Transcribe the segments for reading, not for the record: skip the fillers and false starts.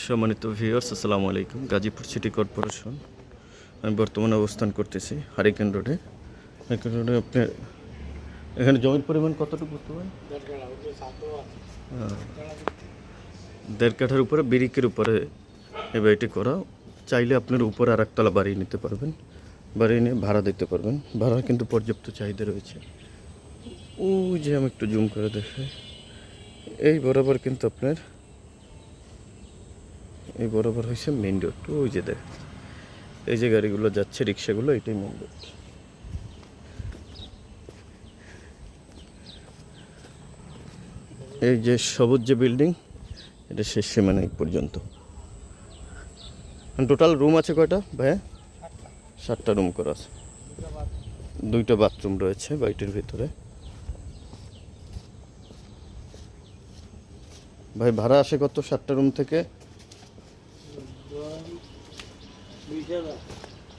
সম্মানিত ভিউয়ার্স, আসসালামু আলাইকুম। গাজীপুর সিটি কর্পোরেশন, আমি বর্তমানে অবস্থান করতেছি হারিকেন রোডে। হারিকেন রোডে আপনার এখানে জমির পরিমাণ কতটুকু বলতে পারেন? 1.5 কাঠার উপরে, ব্রিকের উপরে এই বাড়িটি করা। চাইলে আপনার উপরে আর একতলা বাড়িয়ে নিতে পারবেন, বাড়িয়ে নিয়ে ভাড়া দিতে পারবেন। ভাড়ার কিন্তু পর্যাপ্ত চাহিদা রয়েছে। ওই যে আমি একটু জুম করে দেখাই, এই বরাবর কিন্তু আপনার এই বরাবর হয়েছে মেইন রোড। ওই যে দেখ, এই যে গাড়িগুলো যাচ্ছে, রিক্সাগুলো, এটাই মেইন রোড। এই যে সবুজ যে বিল্ডিং, এটা শেষ সীমানা এই পর্যন্ত। টোটাল রুম আছে কয়টা ভাইয়া? 7টা রুম করা আছে, 2টা বাথরুম রয়েছে বাড়িটির ভিতরে। ভাই ভাড়া আসে কত 7টা রুম থেকে?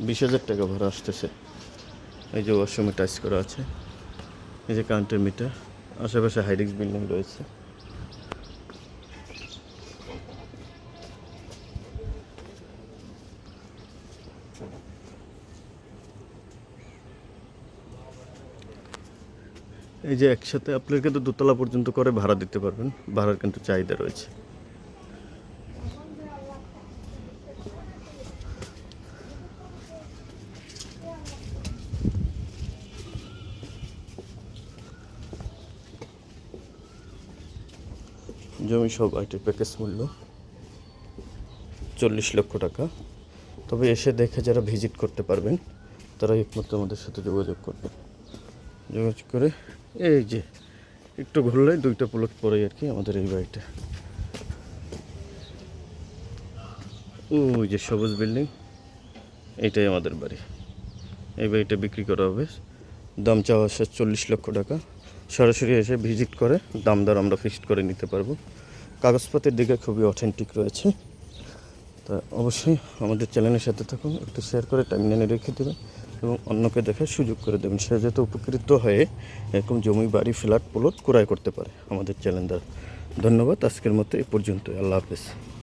20,000 টাকা ভাড়া আসতেছে। এই যে ওয়াশরুমে টাচ করা আছে, এই যে কারেন্টের মিটার, আশেপাশে হাইরিক্স বিল্ডিং রয়েছে। এই যে একসাথে আপনার কিন্তু দোতলা পর্যন্ত করে ভাড়া দিতে পারবেন, ভাড়ার কিন্তু চাহিদা রয়েছে। জমি সব আইটির প্যাকেজ মূল্য 40 লক্ষ টাকা। তবে এসে দেখে যারা ভিজিট করতে পারবেন তারা একমাত্র আমাদের সাথে যোগাযোগ করবেন। যোগাযোগ করে এই যে একটু ঘুরলে 2টা প্লট পরেই আর কি আমাদের এই বাড়িটা। ওই যে সবুজ বিল্ডিং, এইটাই আমাদের বাড়ি। এই বাড়িটা বিক্রি করা হবে, দাম চাওয়া আসে 40 লক্ষ টাকা। সরাসরি এসে ভিজিট করে দাম দর আমরা ফিক্সড করে নিতে পারবো। কাগজপত্রের দিকে খুবই অথেন্টিক রয়েছে। তা অবশ্যই আমাদের চ্যানেলের সাথে থাকুন, একটু শেয়ার করে টাইমলাইনে রেখে দেবেন এবং অন্যকে দেখার সুযোগ করে দেবেন, সে যাতে উপকৃত হয়ে এরকম জমি, বাড়ি, ফ্ল্যাট, প্লট ক্রয় করতে পারে আমাদের চ্যানেল দ্বারা। ধন্যবাদ। আজকের মতো এ পর্যন্তই। আল্লাহ হাফেজ।